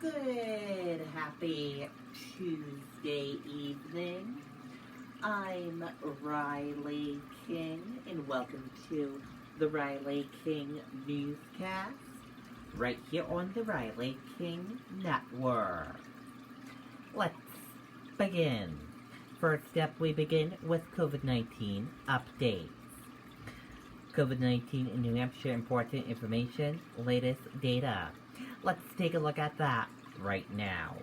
Good, happy Tuesday evening. I'm Riley King, and welcome to the Riley King Newscast, right here on the Riley King Network. Let's begin. First up, we begin with COVID-19 updates. COVID-19 in New Hampshire, important information, latest data. Let's take a look at that right now.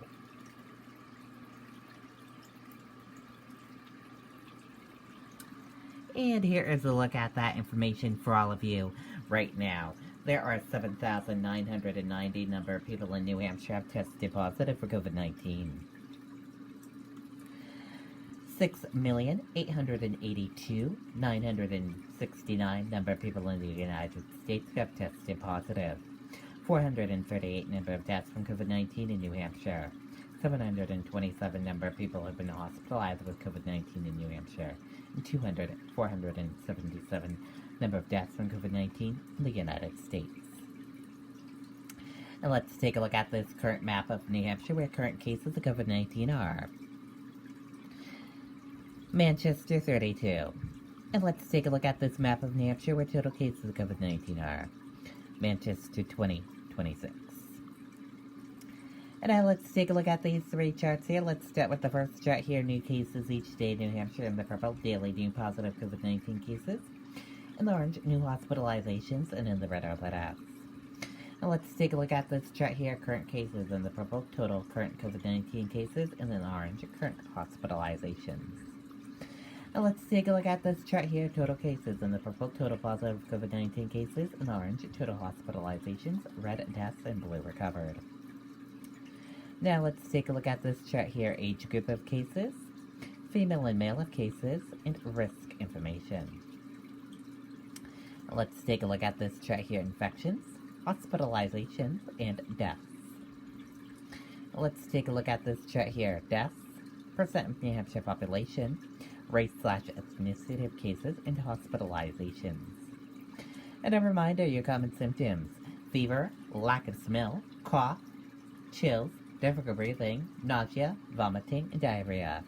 And here is a look at that information for all of you right now. There are 7,990 number of people in New Hampshire have tested positive for COVID-19. 6,882,969 number of people in the United States have tested positive. 438 number of deaths from COVID-19 in New Hampshire. 727 number of people have been hospitalized with COVID-19 in New Hampshire. And 477 number of deaths from COVID-19 in the United States. And let's take a look at this current map of New Hampshire where current cases of COVID-19 are. Manchester, 32. And let's take a look at this map of New Hampshire where total cases of COVID-19 are. Manchester, 26. And now let's take a look at these three charts here. Let's start with the first chart here. New cases each day in New Hampshire in the purple. Daily new positive COVID-19 cases. In the orange, new hospitalizations. And in the red are the deaths. Now let's take a look at this chart here. Current cases in the purple. Total current COVID-19 cases. And in the orange, current hospitalizations. Now let's take a look at this chart here. Total cases in the purple, total positive COVID-19 cases. In orange, total hospitalizations. Red, deaths, and blue recovered. Now let's take a look at this chart here. Age group of cases, female and male of cases, and risk information. Now let's take a look at this chart here. Infections, hospitalizations, and deaths. Now let's take a look at this chart here. Deaths, percent of New Hampshire population, race/ethnicity of cases, and hospitalizations. And a reminder, your common symptoms: fever, lack of smell, cough, chills, difficult breathing, nausea, vomiting, and diarrhea.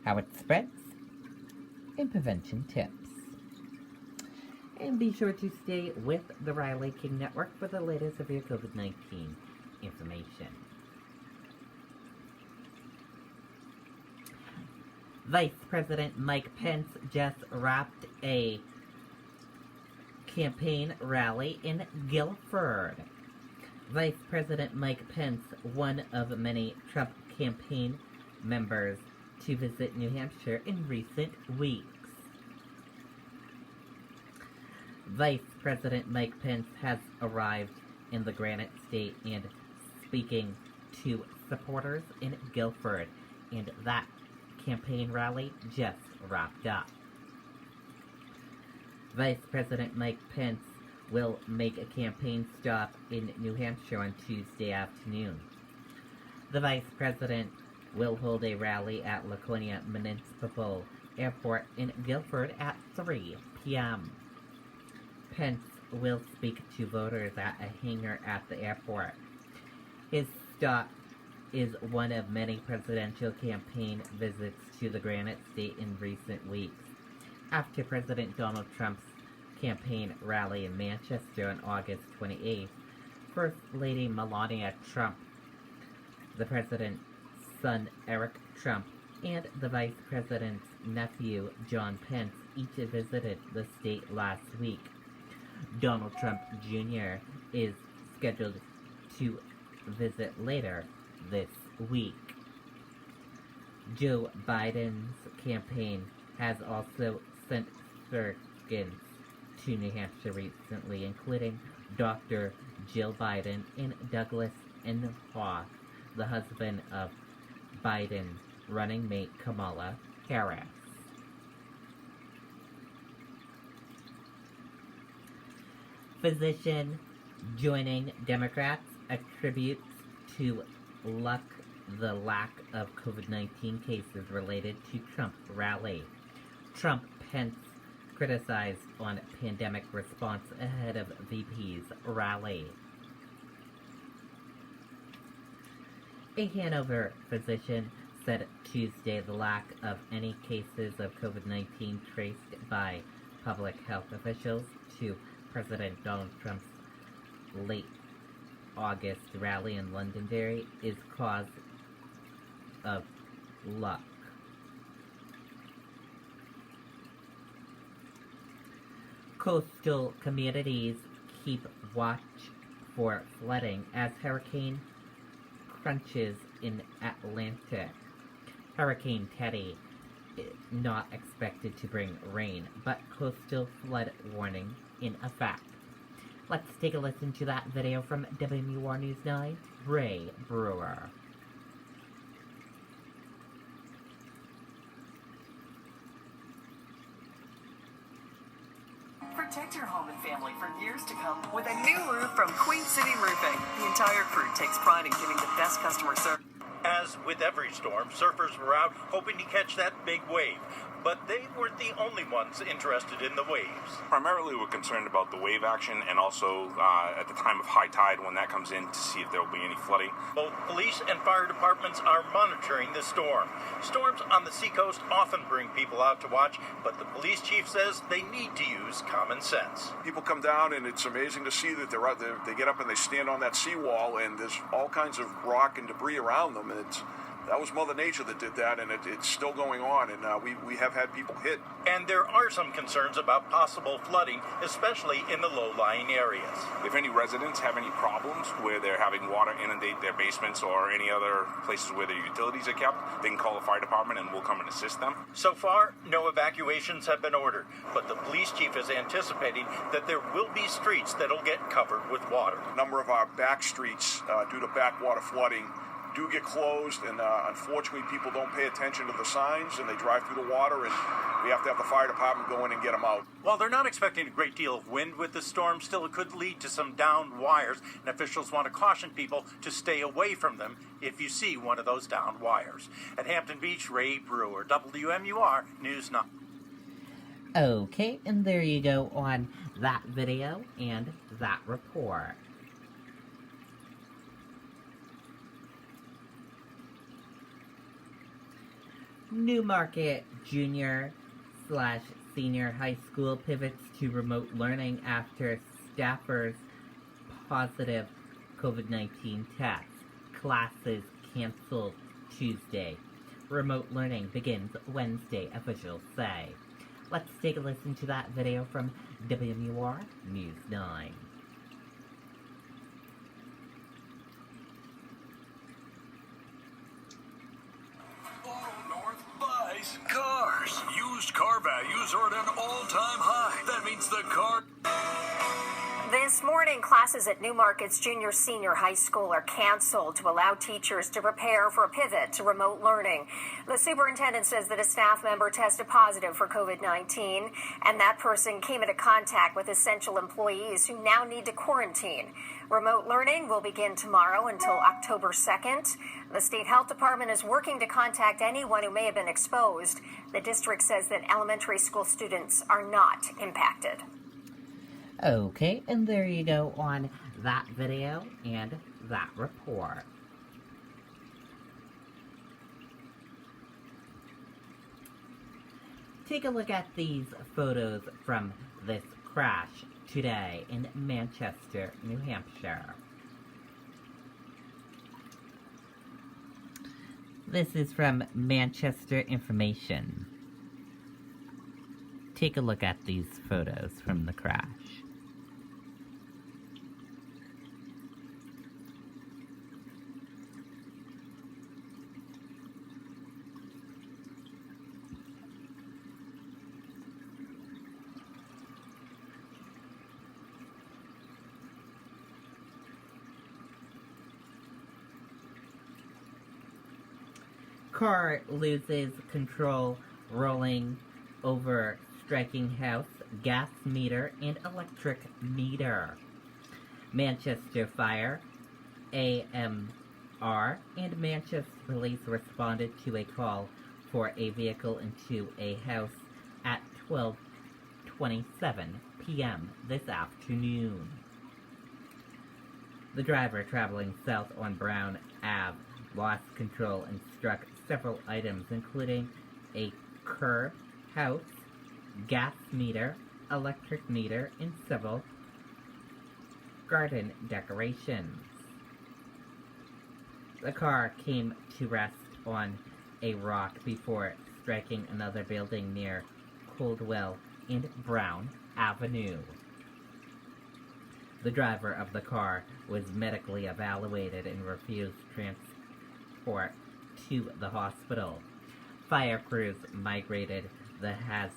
How it spreads, and prevention tips. And be sure to stay with the Riley King Network for the latest of your COVID-19 information. Vice President Mike Pence just wrapped a campaign rally in Guilford. Vice President Mike Pence, one of many Trump campaign members to visit New Hampshire in recent weeks. Vice President Mike Pence has arrived in the Granite State and speaking to supporters in Guilford, and that campaign rally just wrapped up. Vice President Mike Pence will make a campaign stop in New Hampshire on Tuesday afternoon. The Vice President will hold a rally at Laconia Municipal Airport in Guilford at 3 p.m. Pence will speak to voters at a hangar at the airport. His stop is one of many presidential campaign visits to the Granite State in recent weeks. After President Donald Trump's campaign rally in Manchester on August 28th, First Lady Melania Trump, the President's son Eric Trump, and the Vice President's nephew John Pence each visited the state last week. Donald Trump Jr. is scheduled to visit later this week. Joe Biden's campaign has also sent surgeons to New Hampshire recently, including Dr. Jill Biden and Douglas Inhofe, the husband of Biden's running mate Kamala Harris. Physician joining Democrats attributes to luck the lack of COVID-19 cases related to Trump rally. Trump Pence criticized on pandemic response ahead of VP's rally. A Hanover physician said Tuesday the lack of any cases of COVID-19 traced by public health officials to President Donald Trump's late August rally in Londonderry is cause of luck. Coastal communities keep watch for flooding as hurricane crunches in Atlantic. Hurricane Teddy is not expected to bring rain, but coastal flood warning in effect. Let's take a listen to that video from WMUR News 9, Ray Brewer. Protect your home and family for years to come with a new roof from Queen City Roofing. The entire crew takes pride in giving the best customer service. As with every storm, surfers were out hoping to catch that big wave. But they weren't the only ones interested in the waves. Primarily, we're concerned about the wave action and also at the time of high tide when that comes in to see if there will be any flooding. Both police and fire departments are monitoring the storm. Storms on the seacoast often bring people out to watch, but the police chief says they need to use common sense. People come down and it's amazing to see that they're out there. They get up and they stand on that seawall and there's all kinds of rock and debris around them. And that was Mother Nature that did that, and it's still going on, and we have had people hit. And there are some concerns about possible flooding, especially in the low-lying areas. If any residents have any problems where they're having water inundate their basements or any other places where their utilities are kept, they can call the fire department and we'll come and assist them. So far, no evacuations have been ordered, but the police chief is anticipating that there will be streets that'll get covered with water. A number of our back streets, due to backwater flooding, do get closed, and unfortunately people don't pay attention to the signs and they drive through the water, and we have to have the fire department go in and get them out. While they're not expecting a great deal of wind with the storm, still it could lead to some downed wires, and officials want to caution people to stay away from them if you see one of those downed wires. At Hampton Beach, Ray Brewer, WMUR News 9. Okay, and there you go on that video and that report. Newmarket Junior/Senior High School pivots to remote learning after staffers' positive COVID-19 tests. Classes canceled Tuesday. Remote learning begins Wednesday, officials say. Let's take a listen to that video from WMUR News 9. Cars. Used car values are at an all-time high. That means the car... This morning, classes at Newmarket's Junior/Senior High School are canceled to allow teachers to prepare for a pivot to remote learning. The superintendent says that a staff member tested positive for COVID-19, and that person came into contact with essential employees who now need to quarantine. Remote learning will begin tomorrow until October 2nd. The state health department is working to contact anyone who may have been exposed. The district says that elementary school students are not impacted. Okay, and there you go on that video and that report. Take a look at these photos from this crash today in Manchester, New Hampshire. This is from Manchester Information. Take a look at these photos from the crash. Car loses control, rolling over striking house, gas meter, and electric meter. Manchester Fire, AMR, and Manchester Police responded to a call for a vehicle into a house at 12:27 p.m. this afternoon. The driver traveling south on Brown Ave lost control and struck several items, including a curb, house, gas meter, electric meter, and several garden decorations. The car came to rest on a rock before striking another building near Coldwell and Brown Avenue. The driver of the car was medically evaluated and refused transport to the hospital. Fire crews migrated the hazardous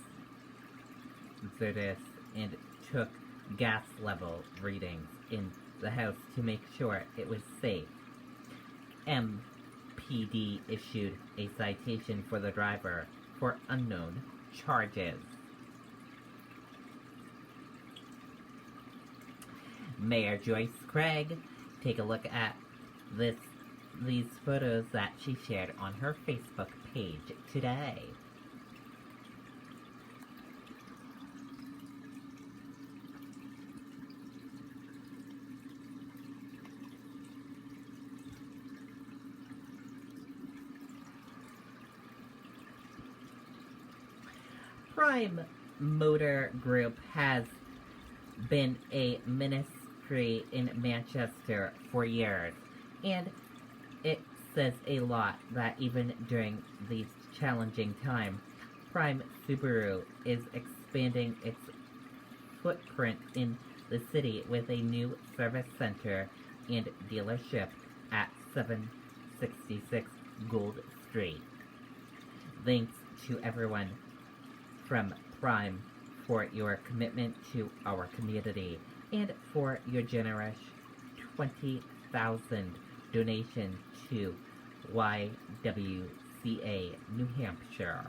and took gas level readings in the house to make sure it was safe. MPD issued a citation for the driver for unknown charges. Mayor Joyce Craig, take a look at these photos that she shared on her Facebook page today. Prime Motor Group has been a ministry in Manchester for years, and it says a lot that even during these challenging times, Prime Subaru is expanding its footprint in the city with a new service center and dealership at 766 Gold Street. Thanks to everyone from Prime for your commitment to our community and for your generous 20,000 donation to YWCA New Hampshire.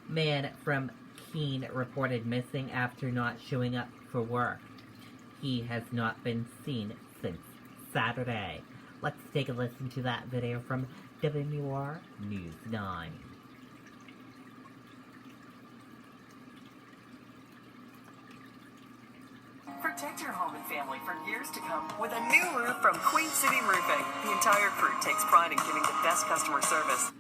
Man from Keene reported missing after not showing up for work. He has not been seen since Saturday. Let's take a listen to that video from WR News 9. Protect your home and family for years to come with a new roof from Queen City Roofing. The entire crew takes pride in giving the best customer service.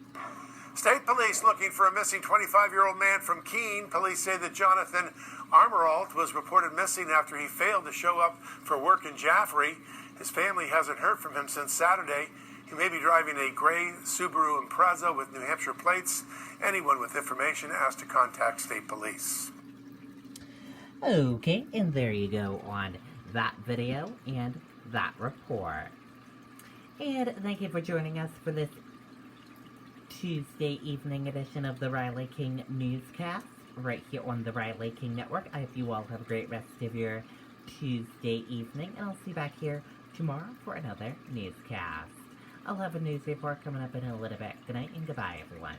State police looking for a missing 25-year-old man from Keene. Police say that Jonathan Armeralt was reported missing after he failed to show up for work in Jaffrey. His family hasn't heard from him since Saturday. He may be driving a gray Subaru Impreza with New Hampshire plates. Anyone with information asked to contact state police. Okay, and there you go on that video and that report. And thank you for joining us for this Tuesday evening edition of the Riley King Newscast, right here on the Riley King Network. I hope you all have a great rest of your Tuesday evening, and I'll see you back here tomorrow for another newscast. I'll have a news report coming up in a little bit. Good night and goodbye, everyone.